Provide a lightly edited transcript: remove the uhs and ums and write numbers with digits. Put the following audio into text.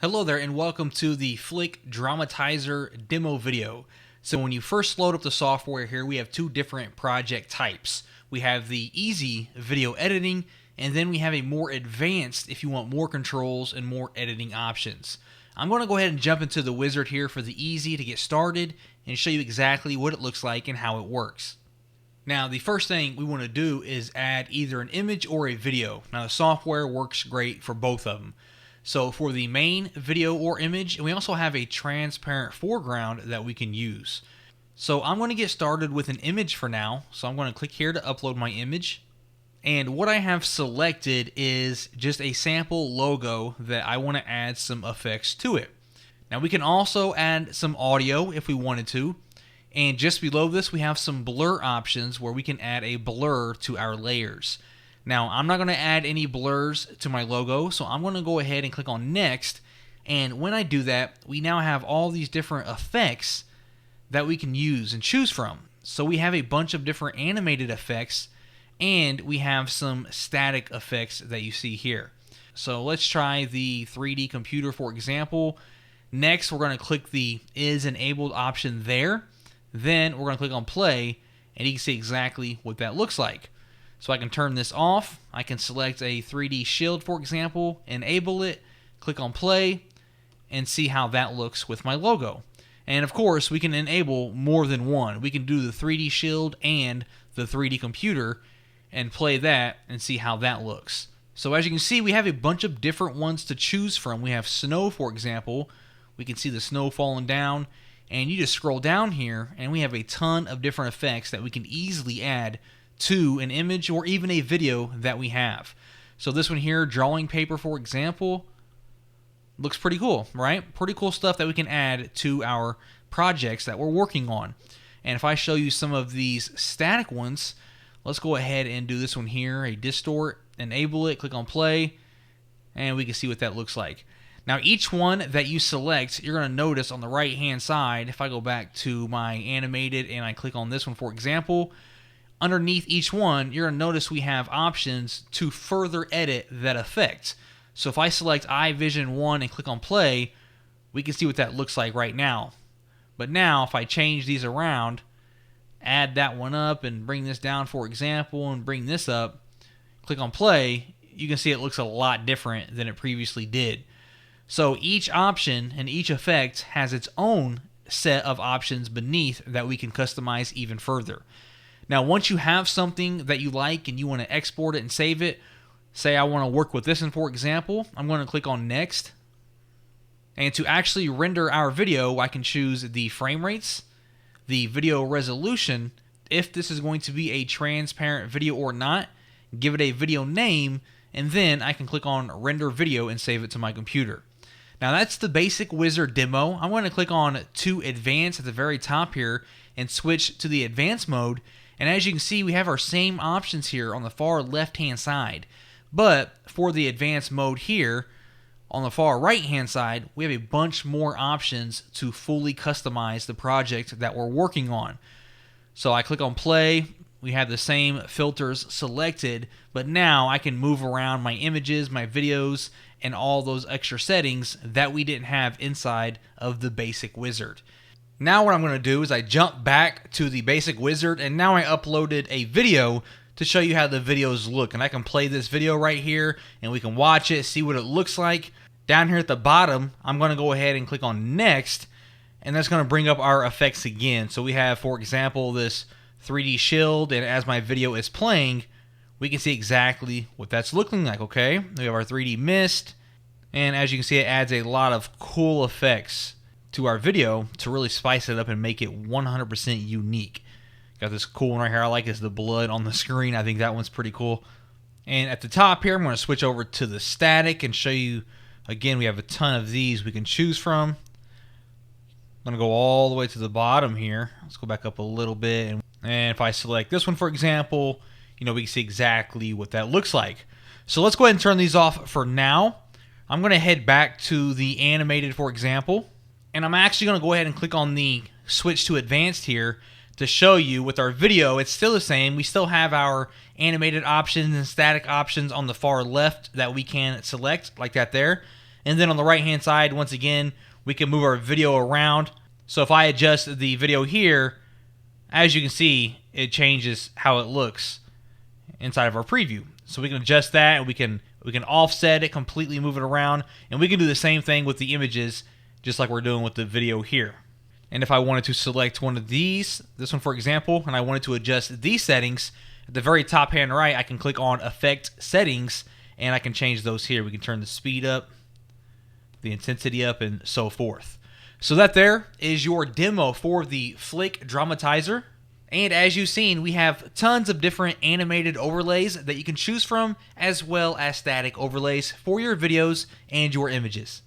Hello there and welcome to the FlickDramatizer Demo video. So when you first load up the software here, we have two different project types. We have the easy video editing, and then we have a more advanced if you want more controls and more editing options. I'm going to go ahead and jump into the wizard here for the easy to get started and show you exactly what it looks like and how it works. Now the first thing we want to do is add either an image or a video. Now the software works great for both of them. So for the main video or image, and we also have a transparent foreground that we can use. So I'm going to get started with an image for now. So I'm going to click here to upload my image. And what I have selected is just a sample logo that I want to add some effects to it. Now we can also add some audio if we wanted to. And just below this we have some blur options where we can add a blur to our layers. Now, I'm not going to add any blurs to my logo, so I'm going to go ahead and click on Next. And when I do that, we now have all these different effects that we can use and choose from. So we have a bunch of different animated effects, and we have some static effects that you see here. So let's try the 3D computer, for example. Next, we're going to click the Is Enabled option there. Then we're going to click on Play, and you can see exactly what that looks like. So I can turn this off. I can select a 3D shield, for example, enable it, click on play, and see how that looks with my logo. And of course, we can enable more than one. We can do the 3D shield and the 3D computer and play that and see how that looks. So as you can see, we have a bunch of different ones to choose from. We have snow, for example. We can see the snow falling down, and you just scroll down here, and we have a ton of different effects that we can easily add to an image or even a video that we have. So this one here, drawing paper, for example, looks pretty cool, right? Pretty cool stuff that we can add to our projects that we're working on. And if I show you some of these static ones, let's go ahead and do this one here, a distort, enable it, click on play, and we can see what that looks like. Now each one that you select, you're going to notice on the right hand side, if I go back to my animated and I click on this one, for example, underneath each one, you're going to notice we have options to further edit that effect. So if I select iVision 1 and click on play, we can see what that looks like right now. But now if I change these around, add that one up and bring this down, for example, and bring this up, click on play, you can see it looks a lot different than it previously did. So each option and each effect has its own set of options beneath that we can customize even further. Now, once you have something that you like and you want to export it and save it, say I want to work with this one, for example, I'm going to click on Next. And to actually render our video, I can choose the frame rates, the video resolution, if this is going to be a transparent video or not, give it a video name, and then I can click on Render Video and save it to my computer. Now, that's the basic wizard demo. I'm going to click on to Advanced at the very top here and switch to the Advanced mode. And as you can see, we have our same options here on the far left-hand side. But for the advanced mode here, on the far right-hand side, we have a bunch more options to fully customize the project that we're working on. So I click on play. We have the same filters selected, but now I can move around my images, my videos, and all those extra settings that we didn't have inside of the basic wizard. Now what I'm going to do is I jump back to the basic wizard, and now I uploaded a video to show you how the videos look. And I can play this video right here, and we can watch it, see what it looks like. Down here at the bottom, I'm going to go ahead and click on Next, and that's going to bring up our effects again. So we have, for example, this 3D shield, and as my video is playing, we can see exactly what that's looking like, okay? We have our 3D mist, and as you can see, it adds a lot of cool effects to our video to really spice it up and make it 100% unique. Got this cool one right here I like, is the blood on the screen. I think that one's pretty cool. And at the top here, I'm going to switch over to the static and show you, again, we have a ton of these we can choose from. I'm going to go all the way to the bottom here. Let's go back up a little bit. And if I select this one, for example, we can see exactly what that looks like. So let's go ahead and turn these off for now. I'm going to head back to the animated, for example. And I'm actually going to go ahead and click on the switch to advanced here to show you with our video, it's still the same. We still have our animated options and static options on the far left that we can select, like that there. And then on the right hand side, once again, we can move our video around. So if I adjust the video here, as you can see, it changes how it looks inside of our preview. So we can adjust that, and we can offset it, completely move it around, and we can do the same thing with the images, just like we're doing with the video here. And if I wanted to select one of these, this one for example, and I wanted to adjust these settings, at the very top hand right, I can click on Effect Settings, and I can change those here. We can turn the speed up, the intensity up, and so forth. So that there is your demo for the FlickDramatizer. And as you've seen, we have tons of different animated overlays that you can choose from, as well as static overlays for your videos and your images.